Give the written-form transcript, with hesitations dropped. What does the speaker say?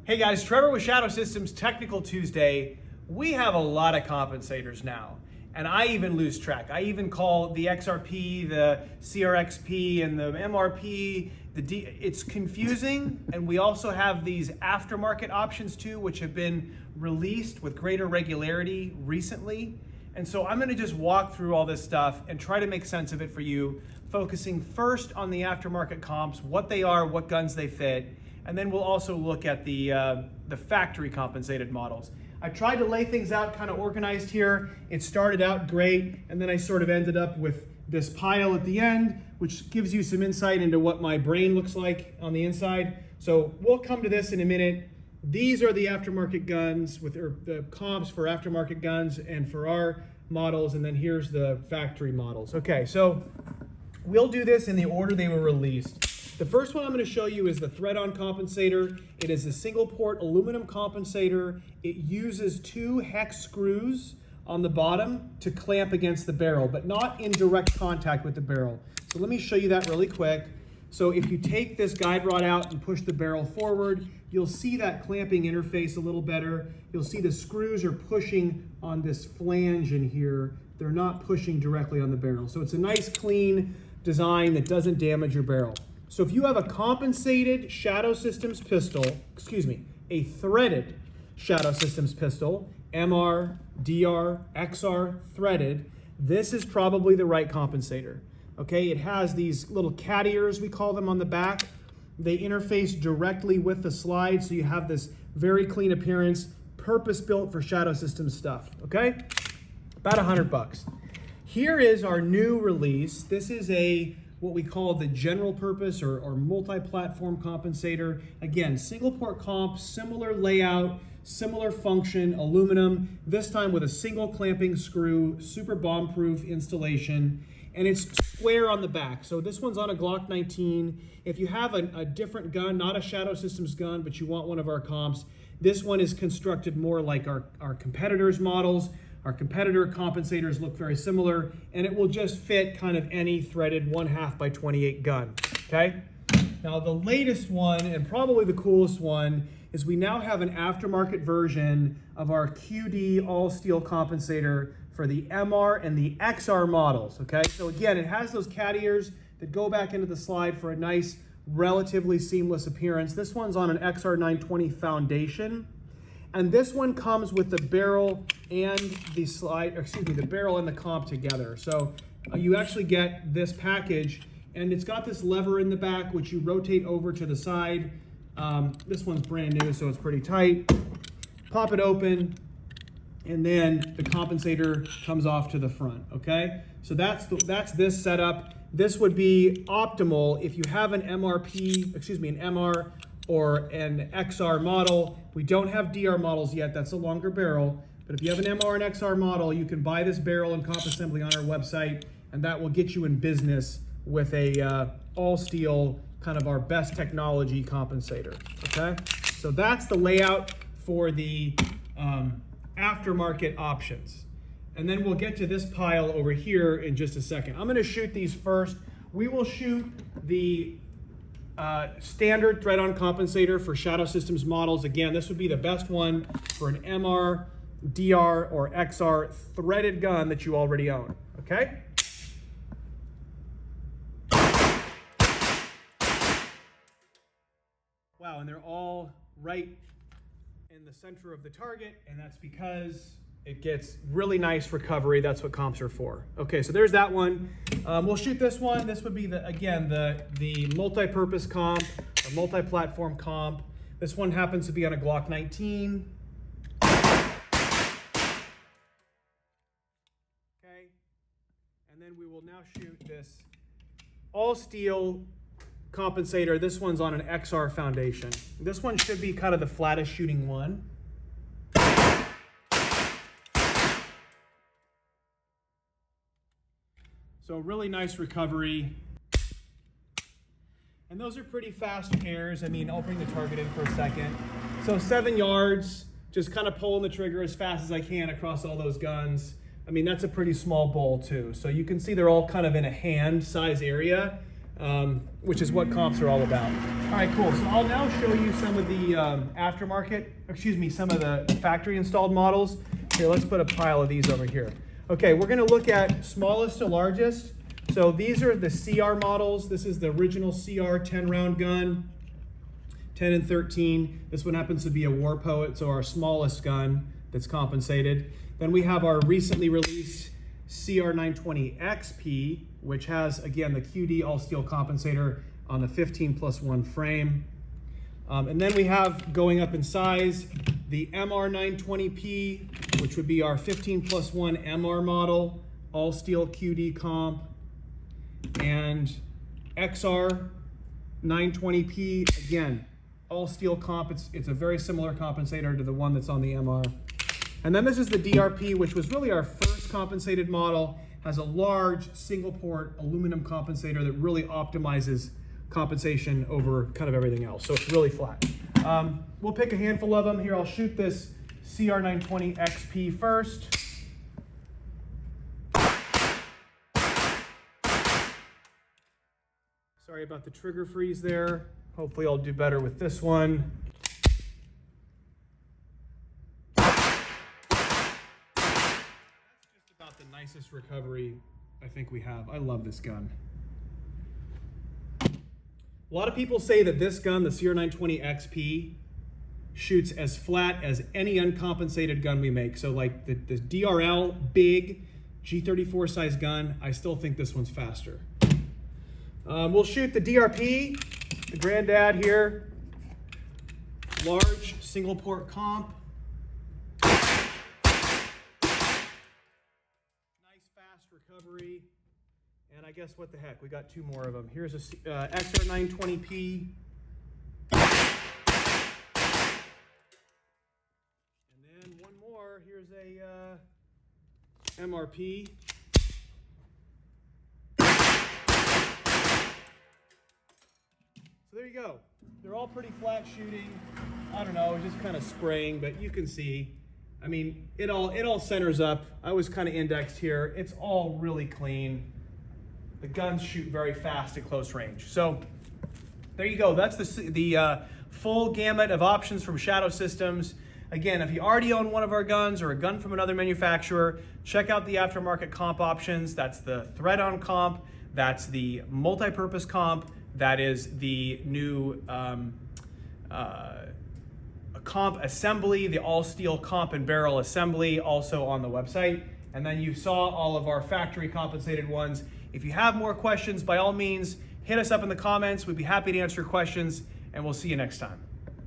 Hey guys, Trevor with Shadow Systems Technical Tuesday. We have a lot of compensators now, and I even lose track. I even call the XRP, the CRXP, and the MRP, it's confusing, and we also have these aftermarket options too, which have been released with greater regularity recently. And so I'm gonna just walk through all this stuff and try to make sense of it for you, focusing first on the aftermarket comps, what they are, what guns they fit, and then we'll also look at the factory compensated models. I tried to lay things out kind of organized here. It started out great, and then I sort of ended up with this pile at the end, which gives you some insight into what my brain looks like on the inside. So we'll come to this in a minute. These are the aftermarket guns with the comps for aftermarket guns and for our models, and then here's the factory models. Okay, so we'll do this in the order they were released. The first one I'm going to show you is the thread-on compensator. It is a single port aluminum compensator. It uses 2 hex screws on the bottom to clamp against the barrel, but not in direct contact with the barrel. So let me show you that really quick. So if you take this guide rod out and push the barrel forward, you'll see that clamping interface a little better. You'll see the screws are pushing on this flange in here. They're not pushing directly on the barrel. So it's a nice clean design that doesn't damage your barrel. So if you have a compensated Shadow Systems pistol, a threaded Shadow Systems pistol, MR, DR, XR, threaded, this is probably the right compensator. Okay, it has these little cat ears, we call them, on the back. They interface directly with the slide, so you have this very clean appearance, purpose-built for Shadow Systems stuff, okay? About $100. Here is our new release. This is what we call the general purpose or multi-platform compensator. Again, single port comp, similar layout, similar function, aluminum, this time with a single clamping screw, super bomb-proof installation, and it's square on the back. So this one's on a Glock 19. If you have a different gun, not a Shadow Systems gun, but you want one of our comps, this one is constructed more like our competitors' models. Our competitor compensators look very similar, and it will just fit kind of any threaded 1/2 by 28 gun, okay? Now the latest one, and probably the coolest one, is we now have an aftermarket version of our QD all-steel compensator for the MR and the XR models, okay? So again, it has those cat ears that go back into the slide for a nice, relatively seamless appearance. This one's on an XR 920 foundation. And this one comes with the barrel and the barrel and the comp together. So you actually get this package, and it's got this lever in the back, which you rotate over to the side. This one's brand new, so it's pretty tight. Pop it open, and then the compensator comes off to the front, okay? So that's this setup. This would be optimal if you have an MR or an XR model. We don't have DR models yet, that's a longer barrel, but if you have an MR and XR model, you can buy this barrel and comp assembly on our website, and that will get you in business with a all steel, kind of our best technology compensator, okay? So that's the layout for the aftermarket options. And then we'll get to this pile over here in just a second. I'm gonna shoot these first. We will shoot the standard thread-on compensator for Shadow Systems models. Again, this would be the best one for an MR, DR, or XR threaded gun that you already own, okay? Wow, and they're all right in the center of the target, and that's because it gets really nice recovery. That's what comps are for. Okay, so there's that one. We'll shoot this one. This would be, the multi-purpose comp, or multi-platform comp. This one happens to be on a Glock 19. Okay, and then we will now shoot this all-steel compensator. This one's on an XR foundation. This one should be kind of the flattest shooting one. So really nice recovery. And those are pretty fast pairs. I mean, I'll bring the target in for a second. So 7 yards, just kind of pulling the trigger as fast as I can across all those guns. I mean, that's a pretty small bowl too. So you can see they're all kind of in a hand size area. which is what comps are all about. All right, cool. So I'll now show you some of the some of the factory installed models. Here, let's put a pile of these over here. Okay, we're gonna look at smallest to largest. So these are the CR models. This is the original CR 10 round gun, 10 and 13. This one happens to be a War Poet, so our smallest gun that's compensated. Then we have our recently released CR 920 XP, which has, again, the QD all steel compensator on the 15+1 frame. And then we have, going up in size, the MR 920P, which would be our 15+1 MR model, all steel QD comp, and XR 920P, again, all steel comp. It's a very similar compensator to the one that's on the MR. And then this is the DRP, which was really our first compensated model, has a large single port aluminum compensator that really optimizes compensation over kind of everything else. So it's really flat. We'll pick a handful of them. Here, I'll shoot this CR 920 XP first. Sorry about the trigger freeze there. Hopefully I'll do better with this one. The nicest recovery I think we have. I love this gun. A lot of people say that this gun, the CR 920 XP, shoots as flat as any uncompensated gun we make. So like the DRL big G34 size gun, I still think this one's faster. We'll shoot the DRP, the granddad here, large single port comp. Recovery, and I guess what the heck, we got two more of them. Here's a XR 920P, and then one more. Here's a MRP. So there you go. They're all pretty flat shooting. I don't know, just kind of spraying, but you can see. I mean, it all centers up. I was kind of indexed here. It's all really clean. The guns shoot very fast at close range. So there you go. That's the full gamut of options from Shadow Systems. Again, if you already own one of our guns or a gun from another manufacturer, check out the aftermarket comp options. That's the thread-on comp. That's the multi-purpose comp. That is the new comp assembly, the all steel comp and barrel assembly, also on the website. And then you saw all of our factory compensated ones. If you have more questions, by all means, hit us up in the comments. We'd be happy to answer your questions, and we'll see you next time.